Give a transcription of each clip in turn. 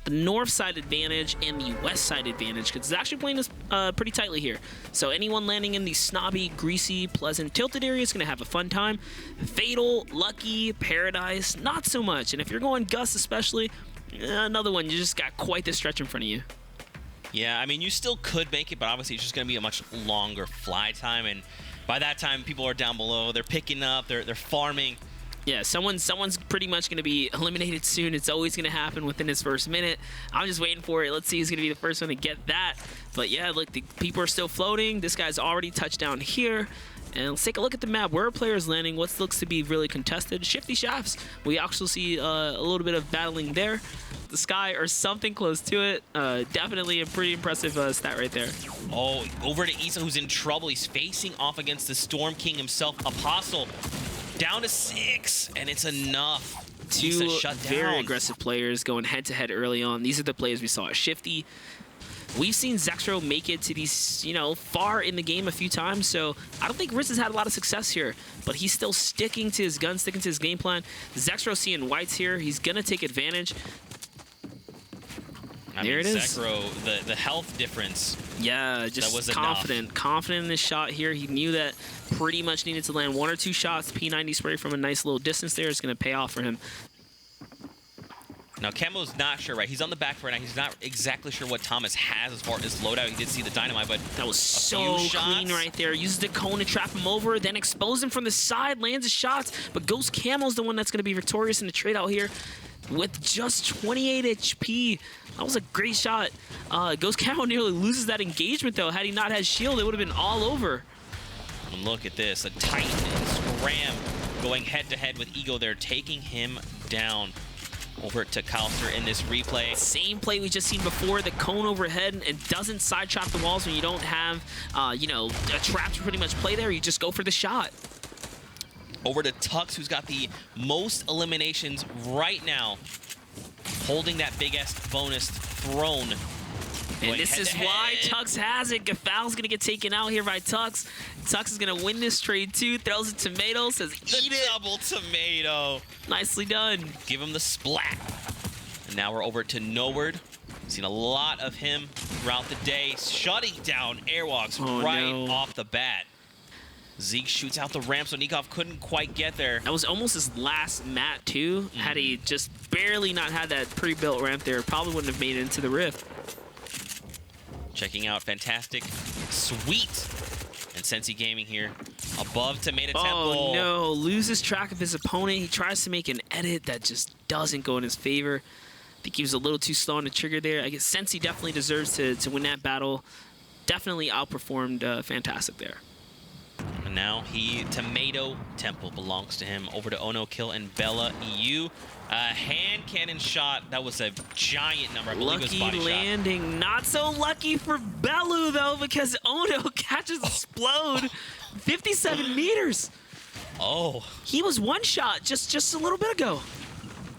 the north side advantage and the west side advantage, because it's actually playing this pretty tightly here. So anyone landing in the snobby, greasy, pleasant, tilted area is going to have a fun time. Fatal, Lucky, Paradise, not so much. And if you're going Gus especially, another one, you just got quite the stretch in front of you. Yeah, I mean, you still could make it, but obviously it's just going to be a much longer fly time, and by that time, people are down below. They're picking up. They're farming. Yeah, someone's pretty much going to be eliminated soon. It's always going to happen within his first minute. I'm just waiting for it. Let's see who's going to be the first one to get that. But yeah, look, the people are still floating. This guy's already touched down here. And let's take a look at the map. Where are players landing? What looks to be really contested? Shifty shafts. We actually see a little bit of battling there. The sky or something close to it. Definitely a pretty impressive stat right there. Oh, over to Issa, who's in trouble. He's facing off against the Storm King himself, Apostle. Down to 6, and it's enough. Two very aggressive players going head-to-head early on. These are the players we saw at Shifty. We've seen Zexro make it to these, far in the game a few times, so I don't think Riz has had a lot of success here, but he's still sticking to his gun, sticking to his game plan. Zexro seeing whites here. He's going to take advantage. There it is. Zexro, the health difference. Yeah, just confident in this shot here. He knew that pretty much needed to land 1 or 2 shots. P90 spray from a nice little distance there is going to pay off for him. Now, Kemo's not sure, right? He's on the back right now. He's not exactly sure what Thomas has as far as loadout. He did see the dynamite, but that was so clean right there. Uses the cone to trap him over, then expose him from the side, lands his shots, but Ghost Camo's the one that's going to be victorious in the trade out here with just 28 HP. That was a great shot. Ghost Camo nearly loses that engagement, though. Had he not had shield, it would have been all over. And look at this. A Titan and Scram going head-to-head with Ego there, taking him down. Over to Kalster in this replay. Same play we just seen before, the cone overhead, and doesn't side trap the walls when you don't have, a trap to pretty much play there. You just go for the shot. Over to Tux, who's got the most eliminations right now, holding that big-ass bonus throne. And this is why Tux has it. Gafal's going to get taken out here by Tux. Tux is going to win this trade too. Throws a tomato, says eat it. Double tomato. Nicely done. Give him the splat. And now we're over to Noward. Seen a lot of him throughout the day, shutting down airwalks off the bat. Zeke shoots out the ramp, so Nikov couldn't quite get there. That was almost his last mat too. Had he just barely not had that pre-built ramp there, probably wouldn't have made it into the rift. Checking out Fantastic, Sweet, and Sensi Gaming here. Above Tomato Temple. Oh no, loses track of his opponent. He tries to make an edit that just doesn't go in his favor. I think he was a little too slow on the trigger there. I guess Sensi definitely deserves to win that battle. Definitely outperformed Fantastic there. And now Tomato Temple belongs to him. Over to Ono Kill and Bella EU. Hand cannon shot. That was a giant number. I believe it was body landing. Shot. Not so lucky for Bellu, though, because Ono catches Explode. 57 meters. Oh. He was one shot just a little bit ago.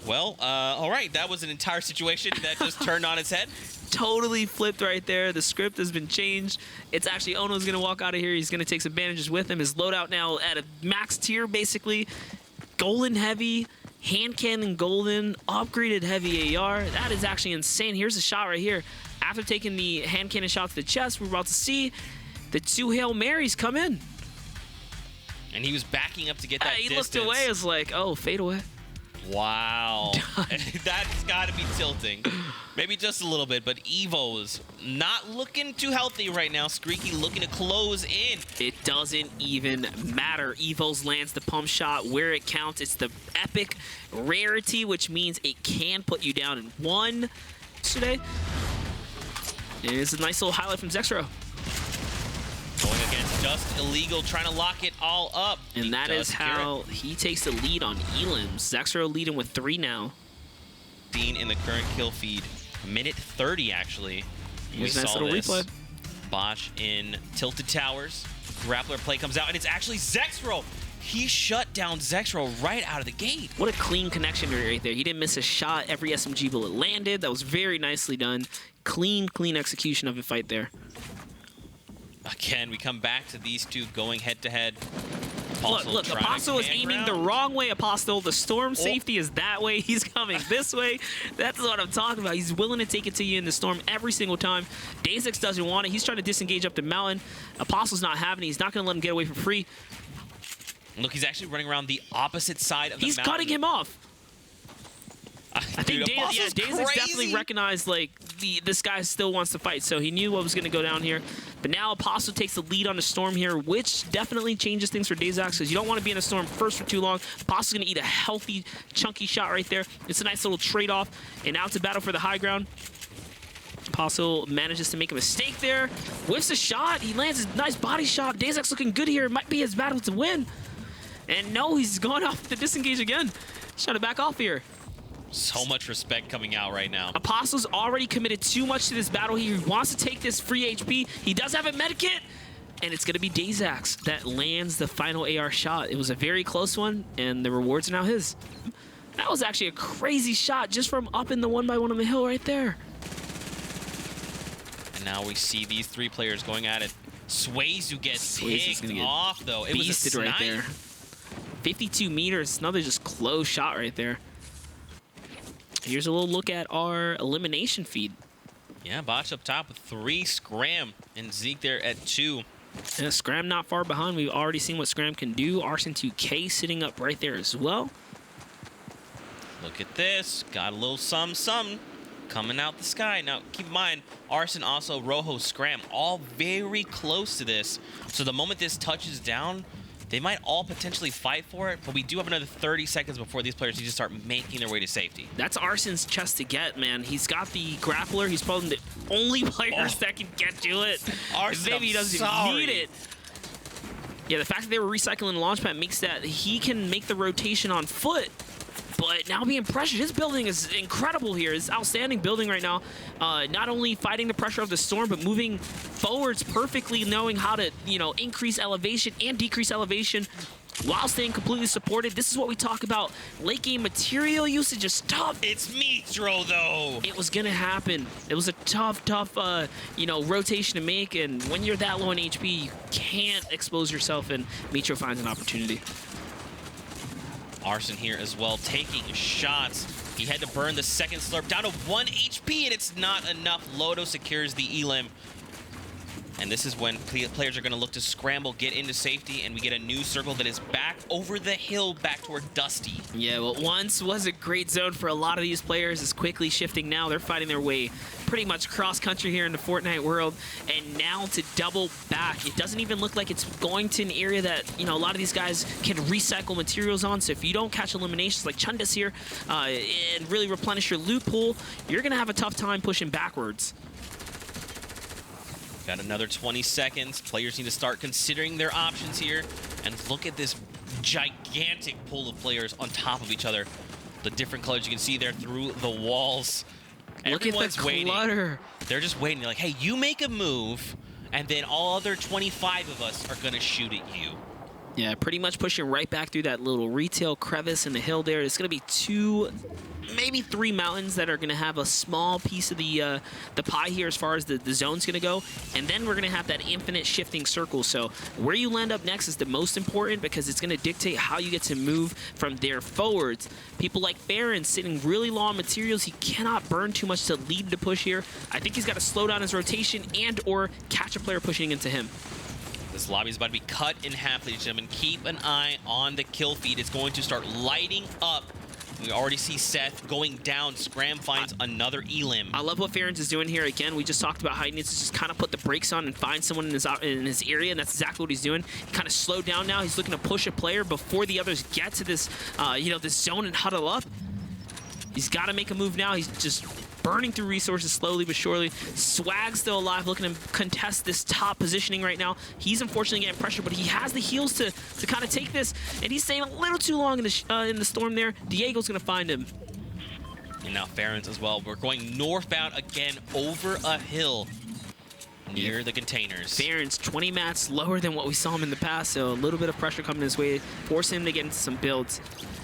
Well, all right. That was an entire situation that just turned on its head. Totally flipped right there. The script has been changed. It's actually Ono's going to walk out of here. He's going to take some bandages with him. His loadout now at a max tier, basically. Golden heavy. Hand cannon golden, upgraded heavy AR. That is actually insane. Here's a shot right here. After taking the hand cannon shot to the chest, we're about to see the 2 Hail Marys come in. And he was backing up to get that he distance. Looked away. It was like, oh, fade away. Wow. That's got to be tilting. Maybe just a little bit, but Evo's not looking too healthy right now. Screaky looking to close in. It doesn't even matter. Evo's lands the pump shot where it counts. It's the epic rarity, which means it can put you down in 1 today. And it's a nice little highlight from Zexro. Going against Just Illegal, trying to lock it all up. And that is how he takes the lead on Elims. Zexro leading with 3 now. Seen in the current kill feed. Minute 30, actually. Here's a nice little replay. Botch in Tilted Towers. Grappler play comes out, and it's actually Zexro. He shut down Zexro right out of the gate. What a clean connection right there. He didn't miss a shot. Every SMG bullet landed. That was very nicely done. Clean execution of the fight there. Again, we come back to these two going head-to-head. Look, Apostle is aiming the wrong way, Apostle. The storm safety is that way. He's coming this way. That's what I'm talking about. He's willing to take it to you in the storm every single time. DAZEX doesn't want it. He's trying to disengage up the mountain. Apostle's not having it. He's not going to let him get away for free. Look, he's actually running around the opposite side of the mountain. He's cutting him off. I think DAZEX definitely recognized, like, this guy still wants to fight, so he knew what was going to go down here. But now Apostle takes the lead on the storm here, which definitely changes things for DAZEX, because you don't want to be in a storm first for too long. Apostle's going to eat a healthy, chunky shot right there. It's a nice little trade-off, and now it's a battle for the high ground. Apostle manages to make a mistake there. Whiffs a shot. He lands a nice body shot. DAZEX looking good here. It might be his battle to win. And no, he's gone off to disengage again. He's trying to back off here. So much respect coming out right now. Apostle's already committed too much to this battle. He wants to take this free HP. He does have a medkit, and it's going to be DAZEX that lands the final AR shot. It was a very close one, and the rewards are now his. That was actually a crazy shot just from up in the 1x1 on the hill right there. And now we see these three players going at it. Swayze gets picked off, though. It was a snipe. Right there. 52 meters. Another just close shot right there. Here's a little look at our elimination feed. Yeah, Botch up top with 3, Scram, and Zeke there at 2. Yeah, Scram not far behind. We've already seen what Scram can do. Arson 2K sitting up right there as well. Look at this. Got a little some coming out the sky. Now, keep in mind, Arson, also Rojo, Scram, all very close to this. So the moment this touches down, they might all potentially fight for it, but we do have another 30 seconds before these players need to start making their way to safety. That's Arson's chest to get, man. He's got the grappler. He's probably the only players that can get to it. Arson, maybe he doesn't even need it. Yeah, the fact that they were recycling the launch pad makes that he can make the rotation on foot. But now being pressured, his building is incredible here. It's outstanding building right now. Not only fighting the pressure of the storm, but moving forwards perfectly, knowing how to, increase elevation and decrease elevation while staying completely supported. This is what we talk about. Late game material usage is tough. It's Mitro, though. It was going to happen. It was a tough, rotation to make. And when you're that low in HP, you can't expose yourself, and Mitro finds an opportunity. Arson here as well, taking shots. He had to burn the second slurp down to 1 HP, and it's not enough. Lodo secures the elim. And this is when players are going to look to scramble, get into safety, and we get a new circle that is back over the hill, back toward Dusty. Yeah, what once was a great zone for a lot of these players is quickly shifting now. They're fighting their way pretty much cross-country here in the Fortnite world, and now to double back. It doesn't even look like it's going to an area that, a lot of these guys can recycle materials on, so if you don't catch eliminations like Chunda's here and really replenish your loot pool, you're going to have a tough time pushing backwards. Got another 20 seconds. Players need to start considering their options here. And look at this gigantic pool of players on top of each other. The different colors you can see there through the walls. Look at the clutter. They're just waiting. They're like, hey, you make a move, and then all other 25 of us are going to shoot at you. Yeah, pretty much pushing right back through that little retail crevice in the hill there. It's going to be 2, maybe 3 mountains that are going to have a small piece of the pie here as far as the zone's going to go. And then we're going to have that infinite shifting circle. So where you land up next is the most important, because it's going to dictate how you get to move from there forwards. People like Farron sitting really low on materials. He cannot burn too much to lead the push here. I think he's got to slow down his rotation and or catch a player pushing into him. This lobby is about to be cut in half, ladies and gentlemen. Keep an eye on the kill feed. It's going to start lighting up. We already see Seth going down. Scram finds another elim. I love what Farron's is doing here. Again, we just talked about how he needs to just kind of put the brakes on and find someone in his area, and that's exactly what he's doing. He kind of slowed down now. He's looking to push a player before the others get to this, this zone and huddle up. He's got to make a move now. He's just burning through resources slowly but surely. Swag's still alive, looking to contest this top positioning right now. He's unfortunately getting pressure, but he has the heals to kind of take this, and he's staying a little too long in the storm there. Diego's going to find him. And now Farron's as well. We're going northbound again over a hill near the containers. Farron's 20 mats lower than what we saw him in the past, so a little bit of pressure coming his way, forcing him to get into some builds.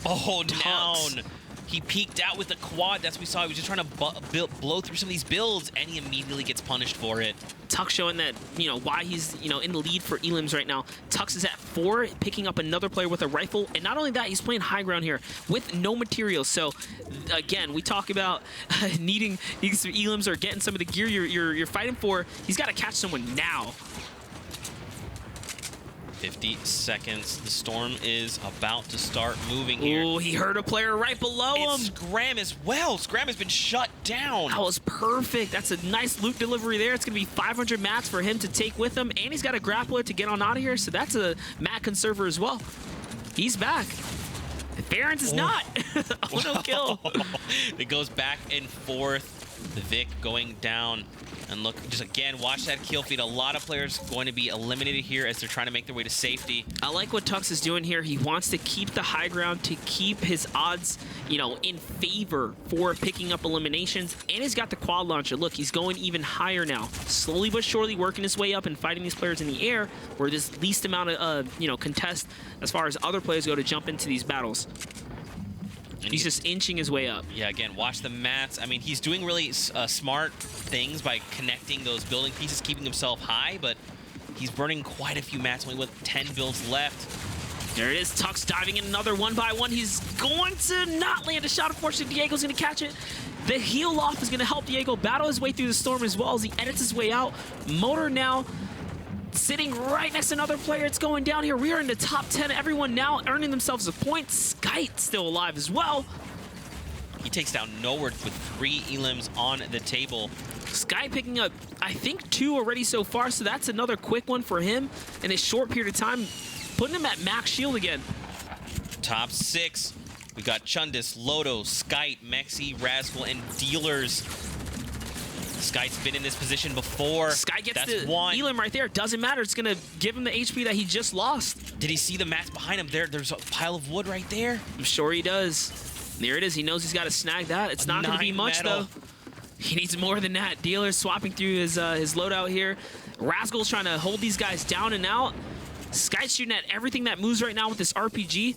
Oh, down. He peeked out with the quad. That's what we saw. He was just trying to blow through some of these builds, and he immediately gets punished for it. Tux showing that, why he's, in the lead for Elims right now. Tux is at 4, picking up another player with a rifle. And not only that, he's playing high ground here with no materials. So, again, we talk about needing some Elims or getting some of the gear you're fighting for. He's got to catch someone now. 50 seconds. The storm is about to start moving here. Oh, he heard a player right below him. Scram as well. Scram has been shut down. That was perfect. That's a nice loot delivery there. It's going to be 500 mats for him to take with him, and he's got a grappler to get on out of here, so that's a mat conserver as well. He's back. Barons is not. Oh, no kill. It goes back and forth. The Vic going down. And look, just again, watch that kill feed. A lot of players going to be eliminated here as they're trying to make their way to safety. I like what Tux is doing here. He wants to keep the high ground to keep his odds, in favor for picking up eliminations. And he's got the quad launcher. Look, he's going even higher now. Slowly but surely working his way up and fighting these players in the air where there's least amount of, contest as far as other players go to jump into these battles. And he's just inching his way up. Yeah, again, watch the mats. I mean, he's doing really smart things by connecting those building pieces, keeping himself high, but he's burning quite a few mats, only with 10 builds left. There it is, Tux diving in another 1-by-1. He's going to not land a shot. Unfortunately, Diego's going to catch it. The heal off is going to help Diego battle his way through the storm as well as he edits his way out. Motor now sitting right next to another player. It's going down here. We are in the top 10. Everyone now earning themselves a point. Skite still alive as well. He takes down Nowhere with 3 elims on the table. Sky picking up, I think, 2 already so far, so that's another quick one for him in a short period of time, putting him at max shield again. Top 6. We got Chundis, Lodo, Skite, Mexi, Rascal, and Dealers. Skite's been in this position before. Sky gets That's the one. Elim right there. Doesn't matter. It's going to give him the HP that he just lost. Did he see the mats behind him? There's a pile of wood right there. I'm sure he does. There it is. He knows he's got to snag that. It's not going to be much, though. He needs more than that. Dealer swapping through his loadout here. Rascal's trying to hold these guys down and out. Sky's shooting at everything that moves right now with this RPG.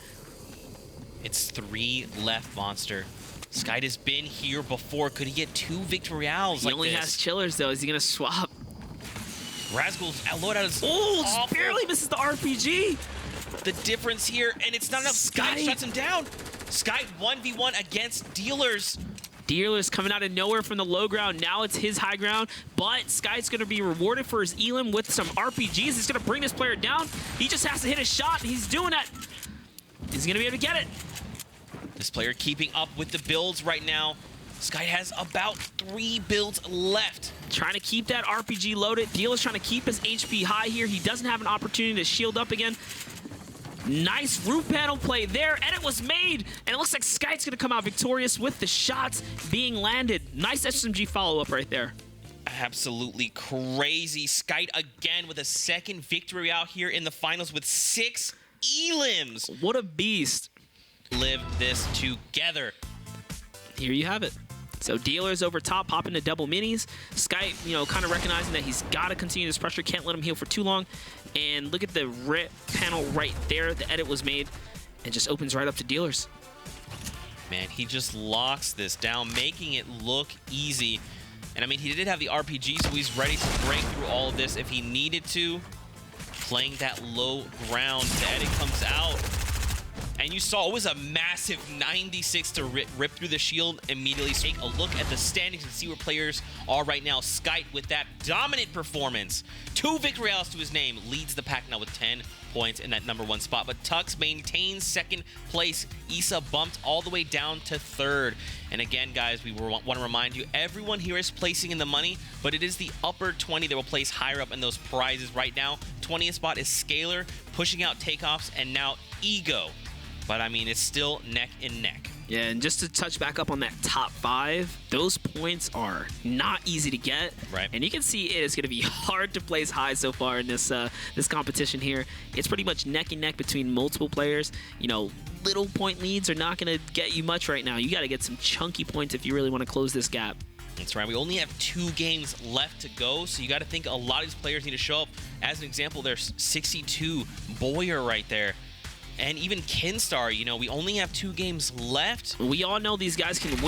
It's 3 left, Monster. Skite has been here before. Could he get 2 Victor Royales like He only has chillers, though. Is he going to swap? Rascal's loadout is just barely misses the RPG. The difference here, and it's not enough. Skite shuts him down. Skite 1v1 against Dealers. Dealers coming out of nowhere from the low ground. Now it's his high ground, but Skite's going to be rewarded for his Elim with some RPGs. He's going to bring this player down. He just has to hit a shot. He's doing that. He's going to be able to get it. This player keeping up with the builds right now. Skite has about 3 builds left. Trying to keep that RPG loaded. Dealer's trying to keep his HP high here. He doesn't have an opportunity to shield up again. Nice roof panel play there. Edit was made. And it looks like Skite's going to come out victorious with the shots being landed. Nice SMG follow-up right there. Absolutely crazy. Skite again with a second victory out here in the finals with 6 elims. What a beast. Live this together. Here you have it. So Dealers over top, popping to double minis. Skite, kind of recognizing that he's got to continue this pressure. Can't let him heal for too long. And look at the rip panel right there. The edit was made and just opens right up to Dealers. Man, he just locks this down, making it look easy. And I mean, he did have the RPG, so he's ready to break through all of this if he needed to. Playing that low ground. The edit comes out. And you saw it was a massive 96 to rip through the shield immediately. So take a look at the standings and see where players are right now. Skite with that dominant performance. 2 victory royales to his name. Leads the pack now with 10 points in that #1 spot. But Tux maintains 2nd place. Issa bumped all the way down to 3rd. And again, guys, we want to remind you, everyone here is placing in the money, but it is the upper 20 that will place higher up in those prizes right now. 20th spot is Scalar, pushing out Takeoffs, and now Ego. But, I mean, it's still neck and neck. Yeah, and just to touch back up on that top 5, those points are not easy to get. Right. And you can see it is going to be hard to place high so far in this this competition here. It's pretty much neck and neck between multiple players. Little point leads are not going to get you much right now. You got to get some chunky points if you really want to close this gap. That's right. We only have 2 games left to go, so you got to think a lot of these players need to show up. As an example, there's 62 Boyer right there. And even Kinstar, you know, we only have 2 games left. We all know these guys can win.